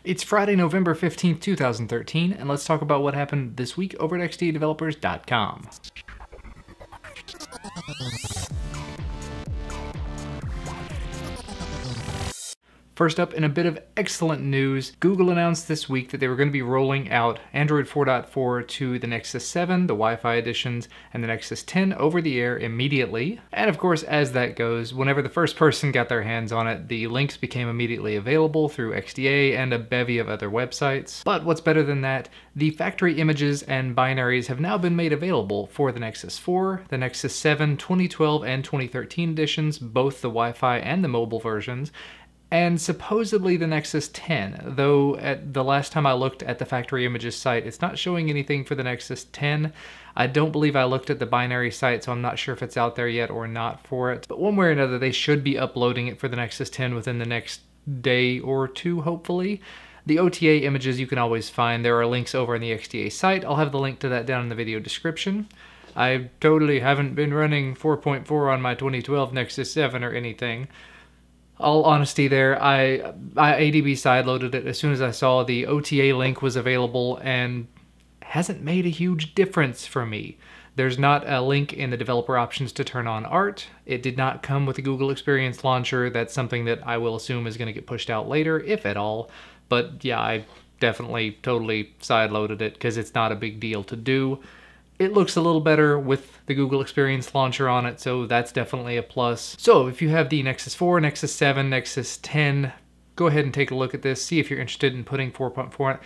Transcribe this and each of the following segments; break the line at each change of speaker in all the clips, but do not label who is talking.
It's Friday, November 15th, 2013, and let's talk about what happened this week over at xdadevelopers.com. First up, in a bit of excellent news, Google announced this week that they were going to be rolling out Android 4.4 to the Nexus 7, the Wi-Fi editions, and the Nexus 10 over the air immediately. And of course, as that goes, whenever the first person got their hands on it, the links became immediately available through XDA and a bevy of other websites. But what's better than that, the factory images and binaries have now been made available for the Nexus 4, the Nexus 7, 2012 and 2013 editions, both the Wi-Fi and the mobile versions, and supposedly the Nexus 10, though at the last time I looked at the factory images site, it's not showing anything for the Nexus 10. I don't believe I looked at the binary site, so I'm not sure if it's out there yet or not for it. But one way or another, they should be uploading it for the Nexus 10 within the next day or two, hopefully. The OTA images you can always find. There are links over on the XDA site. I'll have the link to that down in the video description. I totally haven't been running 4.4 on my 2012 Nexus 7 or anything. All honesty there, I ADB sideloaded it as soon as I saw the OTA link was available and hasn't made a huge difference for me. There's not a link in the developer options to turn on art. It did not come with the Google Experience Launcher. That's something that I will assume is going to get pushed out later, if at all. But yeah, I definitely totally sideloaded it because it's not a big deal to do. It looks a little better with the Google Experience Launcher on it, so that's definitely a plus. So if you have the Nexus 4, Nexus 7, Nexus 10, go ahead and take a look at this, see if you're interested in putting 4.4 on it.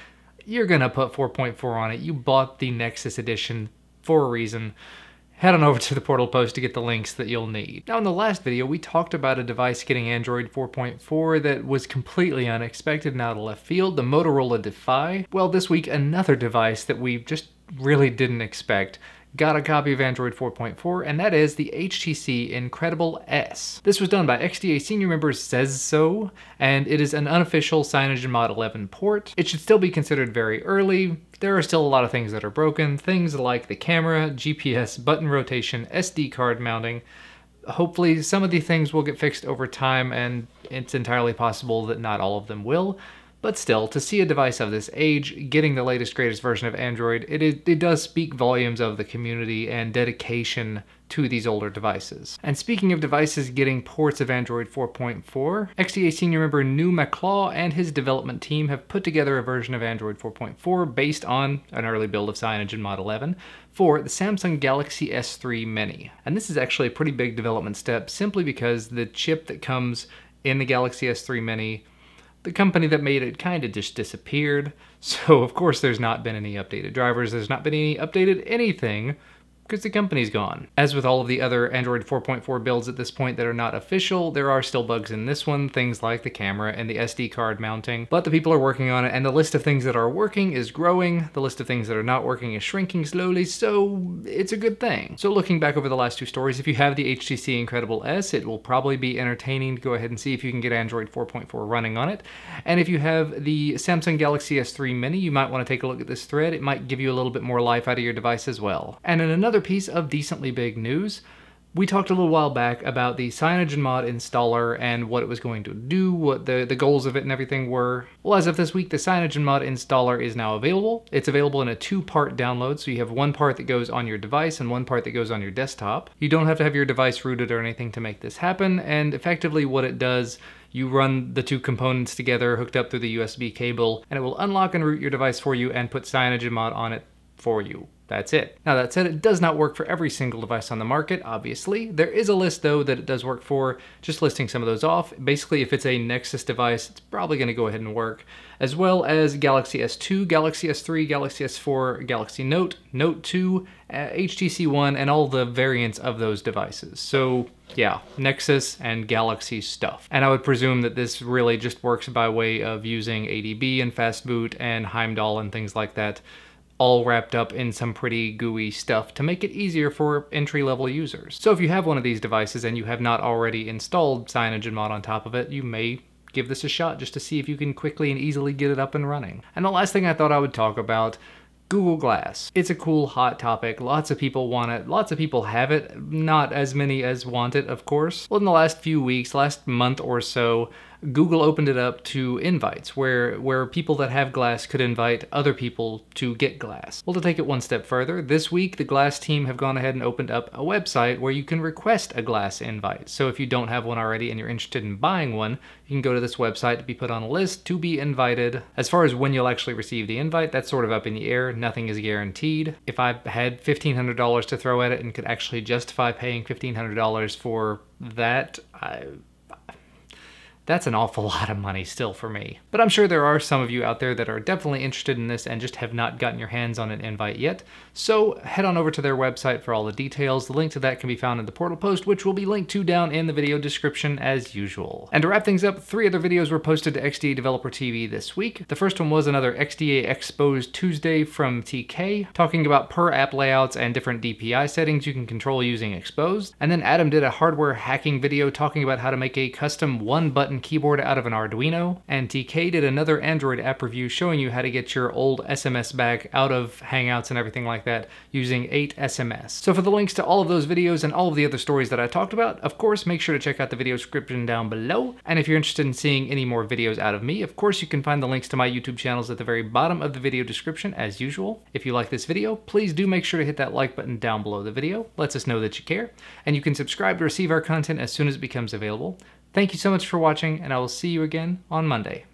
You're gonna put 4.4 on it. You bought the Nexus edition for a reason. Head on over to the portal post to get the links that you'll need. Now in the last video, we talked about a device getting Android 4.4 that was completely unexpected and out of left field, the Motorola Defy. Well, this week, another device that we just really didn't expect got a copy of Android 4.4, and that is the HTC Incredible S. This was done by XDA senior member Says So, and it is an unofficial CyanogenMod 11 port. It should still be considered very early. There are still a lot of things that are broken, things like the camera, GPS, button rotation, SD card mounting. Hopefully some of the things will get fixed over time, and it's entirely possible that not all of them will. But still, to see a device of this age getting the latest, greatest version of Android, it does speak volumes of the community and dedication to these older devices. And speaking of devices getting ports of Android 4.4, XDA senior member New McClaw and his development team have put together a version of Android 4.4 based on an early build of CyanogenMod 11 for the Samsung Galaxy S3 Mini. And this is actually a pretty big development step simply because the chip that comes in the Galaxy S3 Mini, the company that made it kind of just disappeared, so of course there's not been any updated drivers, there's not been any updated anything, because the company's gone. As with all of the other Android 4.4 builds at this point that are not official, there are still bugs in this one, things like the camera and the SD card mounting, but the people are working on it, and the list of things that are working is growing, the list of things that are not working is shrinking slowly, so it's a good thing. So looking back over the last two stories, if you have the HTC Incredible S, it will probably be entertaining to go ahead and see if you can get Android 4.4 running on it. And if you have the Samsung Galaxy S3 Mini, you might want to take a look at this thread. It might give you a little bit more life out of your device as well. And in another piece of decently big news, we talked a little while back about the CyanogenMod installer and what it was going to do, what the goals of it and everything were. Well, as of this week, the CyanogenMod installer is now available. It's available in a two-part download, so you have one part that goes on your device and one part that goes on your desktop. You don't have to have your device rooted or anything to make this happen, and effectively what it does, you run the two components together hooked up through the USB cable, and it will unlock and root your device for you and put CyanogenMod on it for you. That's it. Now that said, it does not work for every single device on the market, obviously. There is a list though that it does work for, just listing some of those off. Basically, if it's a Nexus device, it's probably going to go ahead and work, as well as Galaxy S2, Galaxy S3, Galaxy S4, Galaxy Note, Note 2, HTC One, and all the variants of those devices. So yeah, Nexus and Galaxy stuff. And I would presume that this really just works by way of using ADB and Fastboot and Heimdall and things like that, all wrapped up in some pretty gooey stuff to make it easier for entry-level users. So if you have one of these devices and you have not already installed CyanogenMod on top of it, you may give this a shot just to see if you can quickly and easily get it up and running. And the last thing I thought I would talk about, Google Glass. It's a cool, hot topic. Lots of people want it. Lots of people have it. Not as many as want it, of course. Well, in the last few weeks, last month or so, Google opened it up to invites, where people that have Glass could invite other people to get Glass. Well, to take it one step further, this week the Glass team have gone ahead and opened up a website where you can request a Glass invite. So if you don't have one already and you're interested in buying one, you can go to this website to be put on a list to be invited. As far as when you'll actually receive the invite, that's sort of up in the air. Nothing is guaranteed. If I had $1,500 to throw at it and could actually justify paying $1,500 for that, that's an awful lot of money still for me. But I'm sure there are some of you out there that are definitely interested in this and just have not gotten your hands on an invite yet. So head on over to their website for all the details. The link to that can be found in the portal post, which will be linked to down in the video description as usual. And to wrap things up, 3 other videos were posted to XDA Developer TV this week. The first one was another XDA Exposed Tuesday from TK, talking about per app layouts and different DPI settings you can control using Exposed. And then Adam did a hardware hacking video talking about how to make a custom one-button keyboard out of an Arduino, and TK did another Android app review showing you how to get your old SMS back out of Hangouts and everything like that using 8SMS. So for the links to all of those videos and all of the other stories that I talked about, of course, make sure to check out the video description down below. And if you're interested in seeing any more videos out of me, of course, you can find the links to my YouTube channels at the very bottom of the video description as usual. If you like this video, please do make sure to hit that like button down below the video. Lets us know that you care. And you can subscribe to receive our content as soon as it becomes available. Thank you so much for watching, and I will see you again on Monday.